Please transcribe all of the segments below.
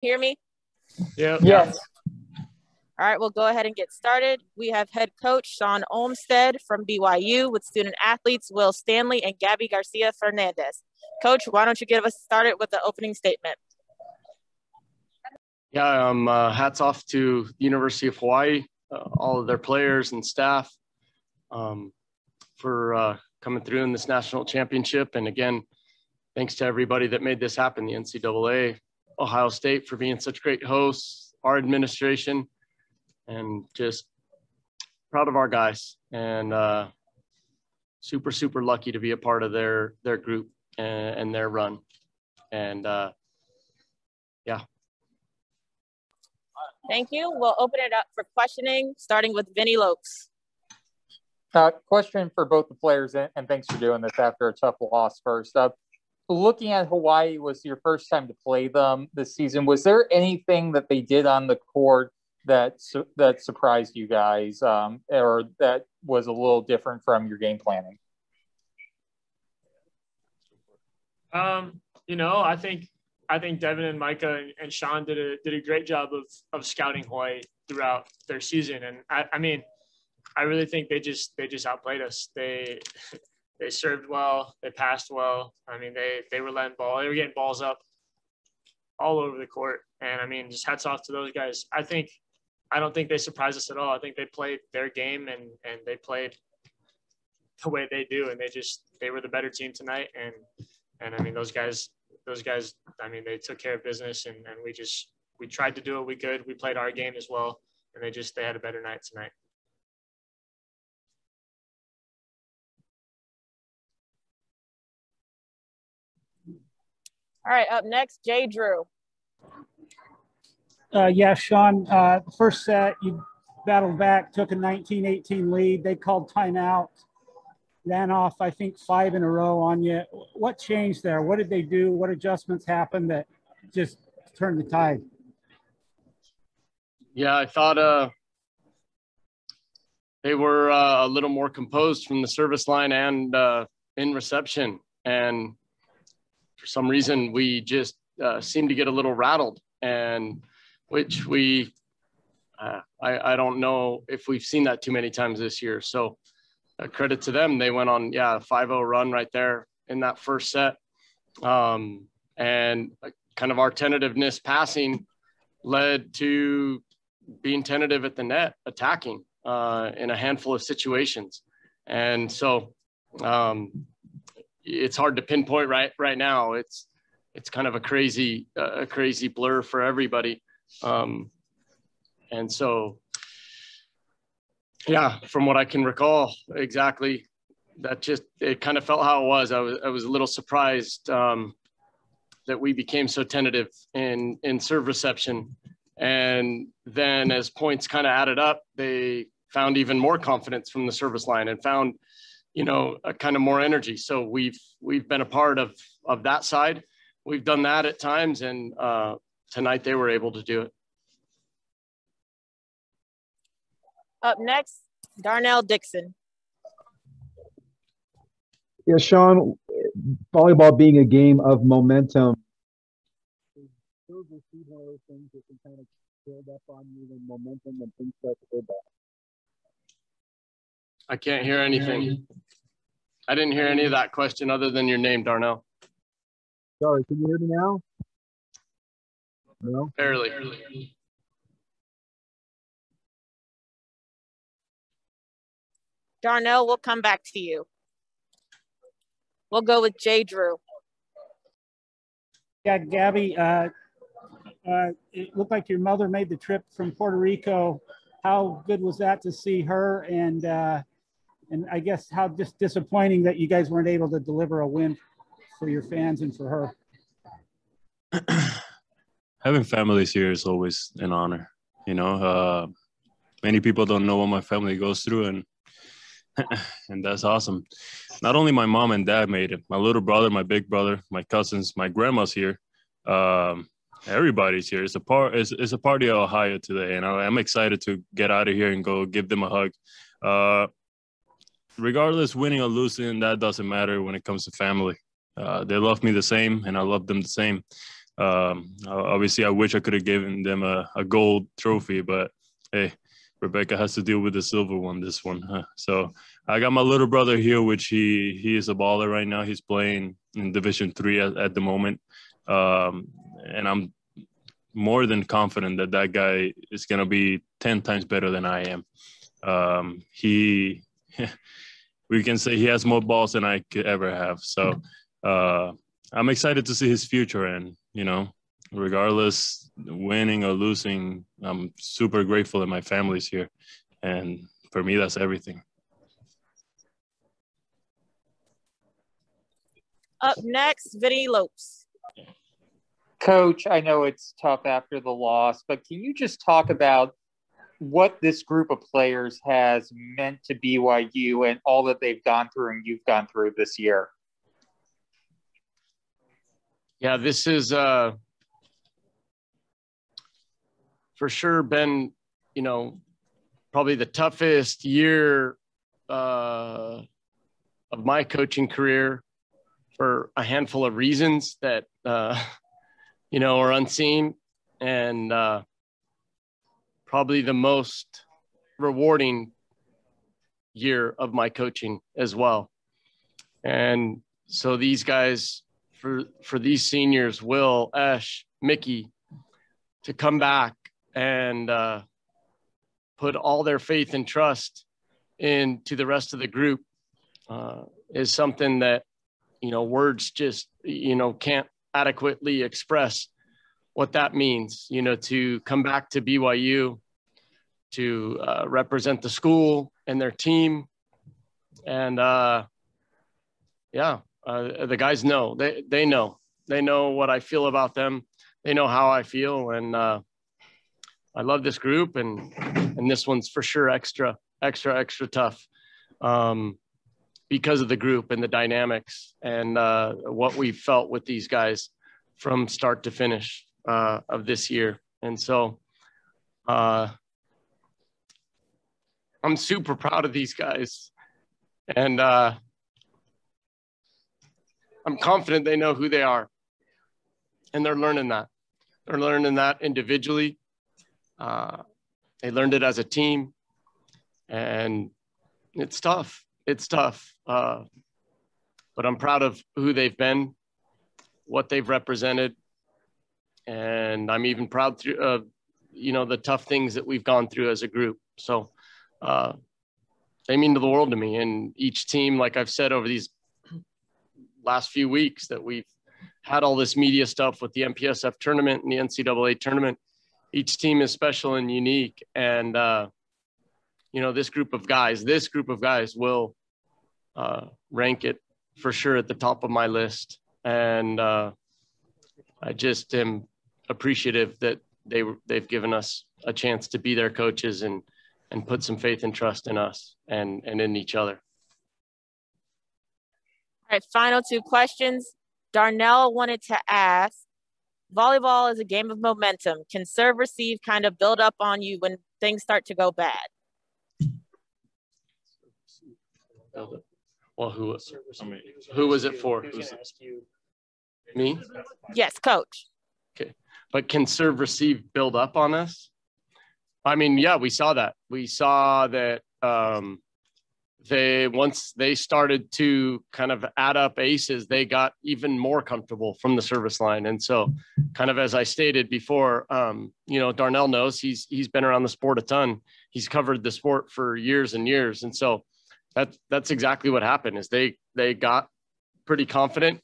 Hear me? Yeah. Yes. All right, we'll go ahead and get started. We have head coach Sean Olmstead from BYU with student athletes Will Stanley and Gabby Garcia Fernandez. Coach, why don't you get us started with the opening statement? Yeah, hats off to the University of Hawaii, all of their players and staff for coming through in this national championship. And again, thanks to everybody that made this happen, the NCAA, Ohio State for being such great hosts, our administration, and just proud of our guys, and super, super lucky to be a part of their group and their run. And yeah. Thank you. We'll open it up for questioning, starting with Vinny Lokes. Question for both the players, and thanks for doing this after a tough loss first up. Looking at Hawaii, was your first time to play them this season. Was there anything that they did on the court that surprised you guys, or that was a little different from your game planning? I think Devin and Micah and Sean did a great job of scouting Hawaii throughout their season, and I really think they just outplayed us. They served well, they passed well. They were letting ball, they were getting balls up all over the court, and just hats off to those guys. I don't think they surprised us at all. I think they played their game and they played the way they do, and they were the better team tonight. And those guys, they took care of business, and we tried to do what we could. We played our game as well, and they had a better night tonight. All right, up next, Jay Drew. Yeah, Sean, first set, you battled back, took a 19-18 lead. They called timeout, ran off, I think, 5 in a row on you. What changed there? What did they do? What adjustments happened that just turned the tide? Yeah, I thought they were a little more composed from the service line and in reception. And for some reason, we just seemed to get a little rattled, and which I don't know if we've seen that too many times this year. So credit to them. They went on, a 5-0 run right there in that first set. And kind of our tentativeness passing led to being tentative at the net, attacking in a handful of situations. And so it's hard to pinpoint right now. It's kind of a crazy blur for everybody. And so, yeah, from what I can recall exactly, it kind of felt how it was. I was a little surprised that we became so tentative in serve reception. And then as points kind of added up, they found even more confidence from the service line and found, a kind of more energy. So we've been a part of that side. We've done that at times, and tonight they were able to do it. Up next, Darnell Dixon. Yeah, Sean, volleyball being a game of momentum, those are one of those things that can kind of build up on you when momentum and things start to go back. I can't hear anything. I didn't hear any of that question other than your name, Darnell. Sorry, can you hear me now? No? Barely. Darnell, we'll come back to you. We'll go with Jay Drew. Yeah, Gabby, it looked like your mother made the trip from Puerto Rico. How good was that to see her? And I guess how just disappointing that you guys weren't able to deliver a win for your fans and for her. Having families here is always an honor. Many people don't know what my family goes through, and and that's awesome. Not only my mom and dad made it, my little brother, my big brother, my cousins, my grandma's here. Everybody's here. It's a party at Ohio today, and I'm excited to get out of here and go give them a hug. Regardless, winning or losing, that doesn't matter when it comes to family. They love me the same, and I love them the same. Obviously, I wish I could have given them a gold trophy, but hey, Rebecca has to deal with the silver one, this one. So I got my little brother here, which he is a baller right now. He's playing in Division III at the moment. And I'm more than confident that that guy is going to be 10 times better than I am. We can say he has more balls than I could ever have. So I'm excited to see his future. And, you know, regardless winning or losing, I'm super grateful that my family's here. And for me, that's everything. Up next, Vinny Lopes. Coach, I know it's tough after the loss, but can you just talk about what this group of players has meant to BYU and all that they've gone through and you've gone through this year? Yeah, this is for sure been, you know, probably the toughest year of my coaching career for a handful of reasons that, you know, are unseen, and probably the most rewarding year of my coaching as well. And so these guys, for these seniors, Will, Esh, Mickey, to come back and put all their faith and trust into the rest of the group is something that, you know, words just, you know, can't adequately express what that means, you know, to come back to BYU, to represent the school and their team. And the guys know, they know what I feel about them. They know how I feel. And I love this group, and this one's for sure extra tough because of the group and the dynamics and what we felt with these guys from start to finish of this year. And so I'm super proud of these guys, and I'm confident they know who they are, and they're learning that. They're learning that individually. They learned it as a team, and it's tough. It's tough. But I'm proud of who they've been, what they've represented. And I'm even proud of, you know, the tough things that we've gone through as a group. So they mean the world to me. And each team, like I've said over these last few weeks, that we've had all this media stuff with the MPSF tournament and the NCAA tournament, each team is special and unique. And, you know, this group of guys will rank it for sure at the top of my list. And I just am appreciative that they've given us a chance to be their coaches and put some faith and trust in us and in each other. All right, final two questions. Darnell wanted to ask, volleyball is a game of momentum. Can serve receive kind of build up on you when things start to go bad? Well, who was it for? Me? Yes, coach. Okay. But can serve receive build up on us? I mean, yeah, we saw that. We saw that once they started to kind of add up aces, they got even more comfortable from the service line. And so kind of as I stated before, you know, Darnell knows he's been around the sport a ton. He's covered the sport for years and years. And so that's exactly what happened is they got pretty confident.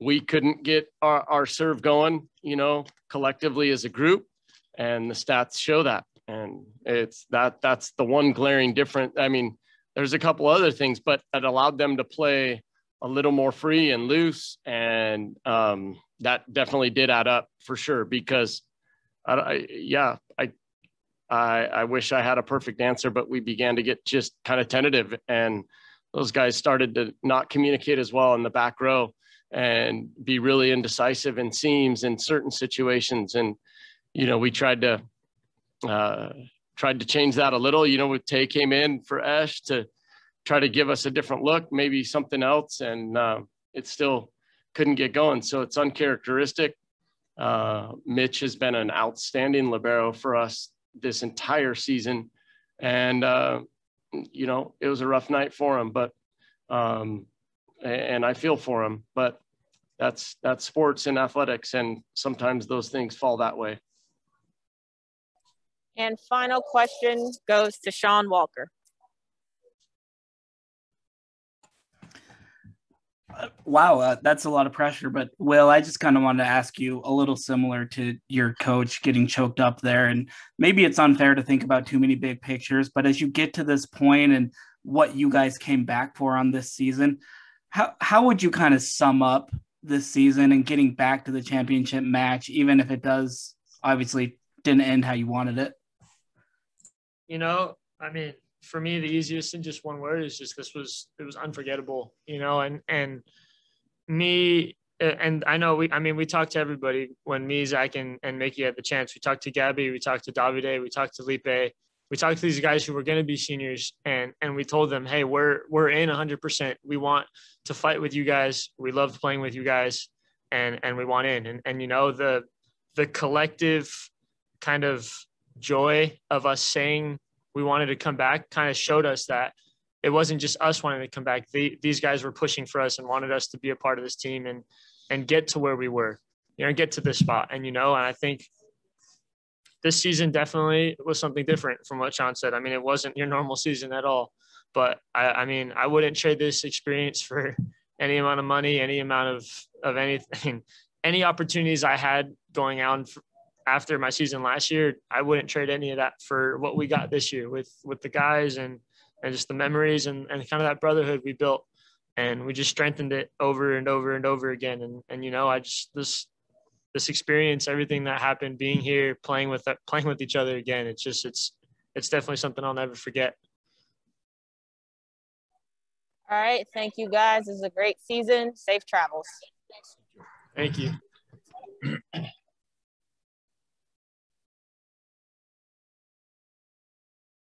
We couldn't get our serve going, you know, collectively as a group, and the stats show that. And that's the one glaring difference. I mean, there's a couple other things, but it allowed them to play a little more free and loose. And that definitely did add up for sure, because I wish I had a perfect answer, but we began to get just kind of tentative, and those guys started to not communicate as well in the back row and be really indecisive in seams in certain situations. And, you know, we tried to change that a little, you know, with Tay came in for Esh to try to give us a different look, maybe something else. And it still couldn't get going. So it's uncharacteristic. Mitch has been an outstanding libero for us this entire season. And, you know, it was a rough night for him, but, and I feel for him, but that's sports and athletics. And sometimes those things fall that way. And final question goes to Sean Walker. Wow, that's a lot of pressure. But Will, I just kind of wanted to ask you a little similar to your coach getting choked up there. And maybe it's unfair to think about too many big pictures, but as you get to this point and what you guys came back for on this season, how would you kind of sum up this season and getting back to the championship match, even if it does obviously didn't end how you wanted it? You know, I mean, for me, the easiest in just one word is just it was unforgettable, you know, and me, and I know we talked to everybody when me, Zach, and Mickey had the chance. We talked to Gabby, we talked to Davide, we talked to Lipe, we talked to these guys who were going to be seniors, and we told them, hey, we're in 100%. We want to fight with you guys. We loved playing with you guys, and we want in. And you know, the collective kind of joy of us saying we wanted to come back kind of showed us that it wasn't just us wanting to come back. These guys were pushing for us and wanted us to be a part of this team and get to where we were, you know, get to this spot. And, you know, and I think this season definitely was something different from what Sean said. I mean, it wasn't your normal season at all, but I mean, I wouldn't trade this experience for any amount of money, any amount of anything, any opportunities I had going out after my season last year. I wouldn't trade any of that for what we got this year with the guys and just the memories and kind of that brotherhood we built, and we just strengthened it over and over and over again. And you know, I just this experience, everything that happened, being here, playing with each other again, it's definitely something I'll never forget. All right, thank you guys. This is a great season. Safe travels. Thank you.